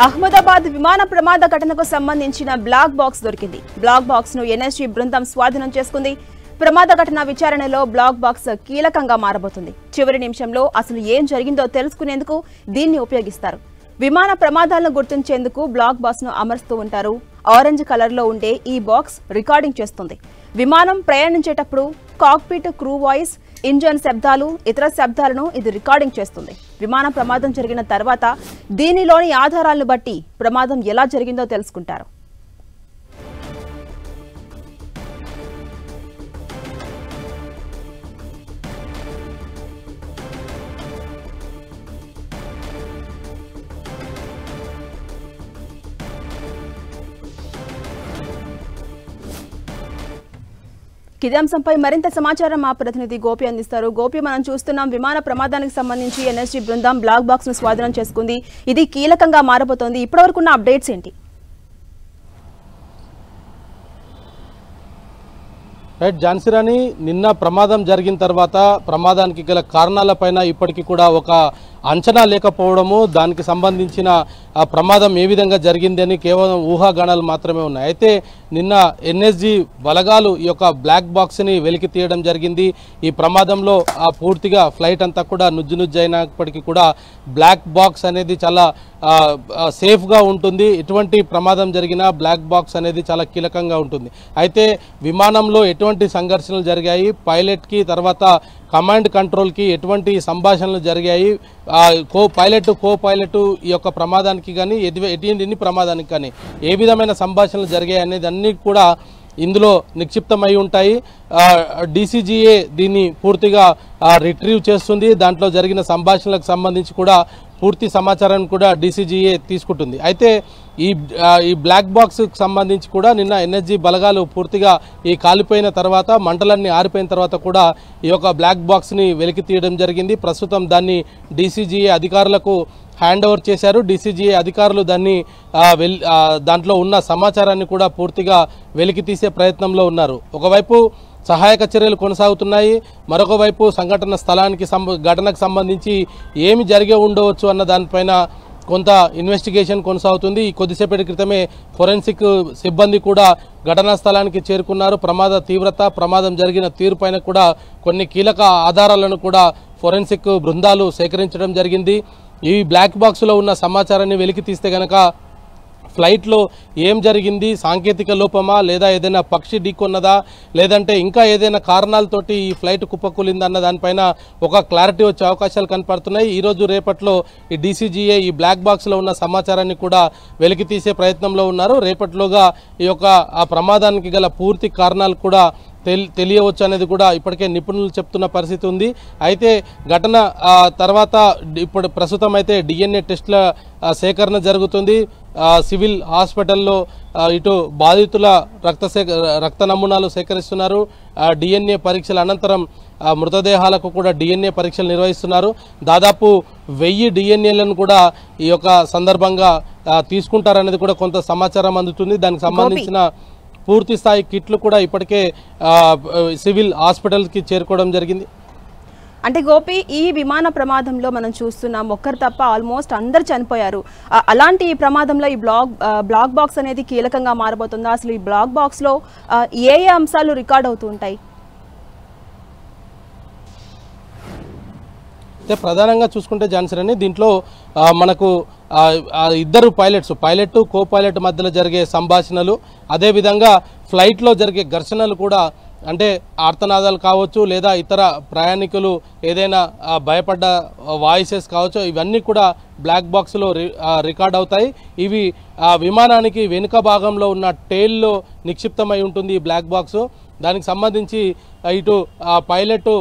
అహ్మదాబాద్ విమాన ప్రమాద ఘటనకు సంబంధించిన బ్లాక్ బాక్స్ దొరికింది. బ్లాక్ బాక్స్ ను ఎన్ఎస్జీ బృందం స్వాధీనం చేసుకుంది. ప్రమాద ఘటన విచారణలో బ్లాక్ బాక్స్ కీలకంగా మారబోతుంది. చివరి నిమిషంలో అసలు ఏం జరిగిందో తెలుసుకునేందుకు దీన్ని ఉపయోగిస్తారు. విమాన ప్రమాదాలను గుర్తించేందుకు బ్లాక్ బాక్స్ ను అమర్స్తూ ఉంటారు. ఆరెంజ్ కలర్ లో ఉండే ఈ బాక్స్ రికార్డింగ్ చేస్తుంది. విమానం ప్రయాణించేటప్పుడు కాక్పిట్, క్రూ వాయిస్, ఇంజన్ శబ్దాలు, ఇతర శబ్దాలను ఇది రికార్డింగ్ చేస్తుంది. విమాన ప్రమాదం జరిగిన తర్వాత దీనిలోని ఆధారాలను బట్టి ప్రమాదం ఎలా జరిగిందో తెలుసుకుంటారు. ఇదే అంశంపై మరింత సమాచారం మా ప్రతినిధి గోపి అందిస్తారు. గోపి, మనం చూస్తున్నాం విమాన ప్రమాదానికి సంబంధించి ఎన్ఎస్జీ బృందం బ్లాక్ బాక్స్ ను స్వాధీనం చేసుకుంది. ఇది కీలకంగా మారబోతోంది. ఇప్పటివరకు ఉన్న అప్డేట్స్ ఏంటి? రైట్ ఝాన్సీరాణి, నిన్న ప్రమాదం జరిగిన తర్వాత ప్రమాదానికి గల కారణాలపైన ఇప్పటికీ కూడా ఒక అంచనా లేకపోవడము, దానికి సంబంధించిన ఆ ప్రమాదం ఏ విధంగా జరిగిందని కేవలం ఊహాగానాలు మాత్రమే ఉన్నాయి. అయితే నిన్న ఎన్ఎస్జీ బలగాలు ఈ యొక్క బ్లాక్ బాక్స్ని వెలికి తీయడం జరిగింది. ఈ ప్రమాదంలో పూర్తిగా ఫ్లైట్ అంతా కూడా నుజ్జు అయినప్పటికీ కూడా బ్లాక్ బాక్స్ అనేది చాలా సేఫ్గా ఉంటుంది. ఎటువంటి ప్రమాదం జరిగినా బ్లాక్ బాక్స్ అనేది చాలా కీలకంగా ఉంటుంది. అయితే విమానంలో ఎటువంటి సంఘర్షణలు జరిగాయి, పైలట్కి తర్వాత కమాండ్ కంట్రోల్కి ఎటువంటి సంభాషణలు జరిగాయి, పైలట్ కో పైలట్ ఈ యొక్క ప్రమాదానికి కానీ ఎన్ని ప్రమాదానికి కానీ ఏ విధమైన సంభాషణలు జరిగాయి అనేది అన్నీ కూడా ఇందులో నిక్షిప్తమై ఉంటాయి. డీసీజీఏ దీన్ని పూర్తిగా రిట్రీవ్ చేస్తుంది. దాంట్లో జరిగిన సంభాషణలకు సంబంధించి కూడా పూర్తి సమాచారాన్ని కూడా డీసీజీఏ తీసుకుంటుంది. అయితే ఈ బ్లాక్ బాక్స్కి సంబంధించి కూడా నిన్న ఎన్ఎస్జీ బలగాలు పూర్తిగా ఈ కాలిపోయిన తర్వాత, మంటలన్నీ ఆరిపోయిన తర్వాత కూడా ఈ యొక్క బ్లాక్ బాక్స్ని వెలికి తీయడం జరిగింది. ప్రస్తుతం దాన్ని డీసీజీఏ అధికారులకు హ్యాండ్ ఓవర్ చేశారు. డీసీజీఏ అధికారులు దాన్ని దాంట్లో ఉన్న సమాచారాన్ని కూడా పూర్తిగా వెలికి తీసే ప్రయత్నంలో ఉన్నారు. ఒకవైపు సహాయక చర్యలు కొనసాగుతున్నాయి, మరొక వైపు సంఘటన స్థలానికి ఘటనకు సంబంధించి ఏమి జరిగే ఉండవచ్చు అన్న దానిపైన కొంత ఇన్వెస్టిగేషన్ కొనసాగుతుంది. ఈ కొద్దిసేపటి క్రితమే ఫోరెన్సిక్ సిబ్బంది కూడా ఘటనా స్థలానికి చేరుకున్నారు. ప్రమాద తీవ్రత, ప్రమాదం జరిగిన తీరుపైన కూడా కొన్ని కీలక ఆధారాలను కూడా ఫోరెన్సిక్ బృందాలు సేకరించడం జరిగింది. ఈ బ్లాక్ బాక్స్లో ఉన్న సమాచారాన్ని వెలికి తీస్తే గనక ఫ్లైట్లో ఏం జరిగింది, సాంకేతిక లోపమా, లేదా ఏదైనా పక్షి ఢీకొన్నదా, లేదంటే ఇంకా ఏదైనా కారణాలతోటి ఈ ఫ్లైట్ కుప్పకూలిందన్న దానిపైన ఒక క్లారిటీ వచ్చే అవకాశాలు కనపడుతున్నాయి. ఈరోజు రేపట్లో ఈ డీసీజీఏ ఈ బ్లాక్ బాక్స్లో ఉన్న సమాచారాన్ని కూడా వెలికి తీసే ప్రయత్నంలో ఉన్నారు. రేపట్లోగా ఈ యొక్క ఆ ప్రమాదానికి గల పూర్తి కారణాలు కూడా తెలియవచ్చు అనేది కూడా ఇప్పటికే నిపుణులు చెప్తున్న పరిస్థితి ఉంది. అయితే ఘటన తర్వాత ఇప్పుడు ప్రస్తుతం అయితే డిఎన్ఏ టెస్టుల సేకరణ జరుగుతుంది. సివిల్ హాస్పిటల్లో ఇటు బాధితుల రక్త నమూనాలు సేకరిస్తున్నారు. డిఎన్ఏ పరీక్షల అనంతరం మృతదేహాలకు కూడా డిఎన్ఏ పరీక్షలు నిర్వహిస్తున్నారు. దాదాపు 1000 డిఎన్ఏలను కూడా ఈ యొక్క సందర్భంగా తీసుకుంటారనేది కూడా కొంత సమాచారం అందుతుంది. దానికి సంబంధించిన పూర్తి స్థాయి కిట్లు కూడా ఇప్పటికే సివిల్ హాస్పిటల్కి చేరుకోవడం జరిగింది. అంటే గోపి, ఈ విమాన ప్రమాదంలో మనం చూస్తున్నాం ఒక్కరు తప్ప ఆల్మోస్ట్ అందరు చనిపోయారు. అలాంటి ఈ ప్రమాదంలో ఈ బ్లాక్ బాక్స్ అనేది కీలకంగా మారబోతుందా? అసలు ఈ బ్లాక్ బాక్స్లో ఏ అంశాలు రికార్డ్ అవుతూ ఉంటాయి? అయితే ప్రధానంగా చూసుకుంటే ఝాన్సీరాణి, దీంట్లో మనకు ఇద్దరు పైలట్ కో పైలట్ మధ్యలో జరిగే సంభాషణలు, అదేవిధంగా ఫ్లైట్లో జరిగే ఘర్షణలు కూడా, అంటే ఆర్తనాదాలు కావచ్చు, లేదా ఇతర ప్రయాణికులు ఏదైనా భయపడ్డ వాయిసెస్ కావచ్చు, ఇవన్నీ కూడా బ్లాక్ బాక్స్లో రికార్డ్ అవుతాయి. ఇవి విమానానికి వెనుక భాగంలో ఉన్న టెయిల్లో నిక్షిప్తమై ఉంటుంది ఈ బ్లాక్ బాక్స్. దానికి సంబంధించి ఇటు పైలట్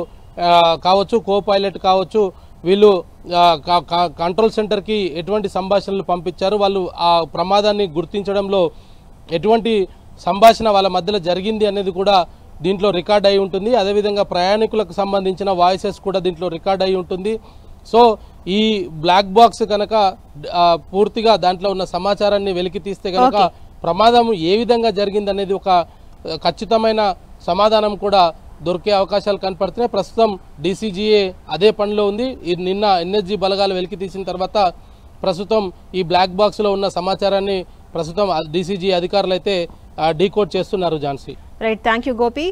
కావచ్చు, కో పైలట్ కావచ్చు, వీళ్ళు కంట్రోల్ సెంటర్కి ఎటువంటి సంభాషణలు పంపించారు, వాళ్ళు ఆ ప్రమాదాన్ని గుర్తించడంలో ఎటువంటి సంభాషణ వాళ్ళ మధ్యలో జరిగింది అనేది కూడా దీంట్లో రికార్డ్ అయి ఉంటుంది. అదేవిధంగా ప్రయాణికులకు సంబంధించిన వాయిసెస్ కూడా దీంట్లో రికార్డ్ అయి ఉంటుంది. సో ఈ బ్లాక్ బాక్స్ కనుక పూర్తిగా దాంట్లో ఉన్న సమాచారాన్ని వెలికి తీస్తే కనుక ప్రమాదం ఏ విధంగా జరిగింది అనేది ఒక ఖచ్చితమైన సమాధానం కూడా దొరికే అవకాశాలు కనపడుతున్నాయి. ప్రస్తుతం డీసీజీఏ అదే పనిలో ఉంది. నిన్న ఎన్ఎస్జీ బలగాలు వెలికి తీసిన తర్వాత ప్రస్తుతం ఈ బ్లాక్ బాక్స్లో ఉన్న సమాచారాన్ని ప్రస్తుతం డీసీజీ అధికారులు అయితే డీకోడ్ చేస్తున్నారు Jhansi. Right, thank you Gopi.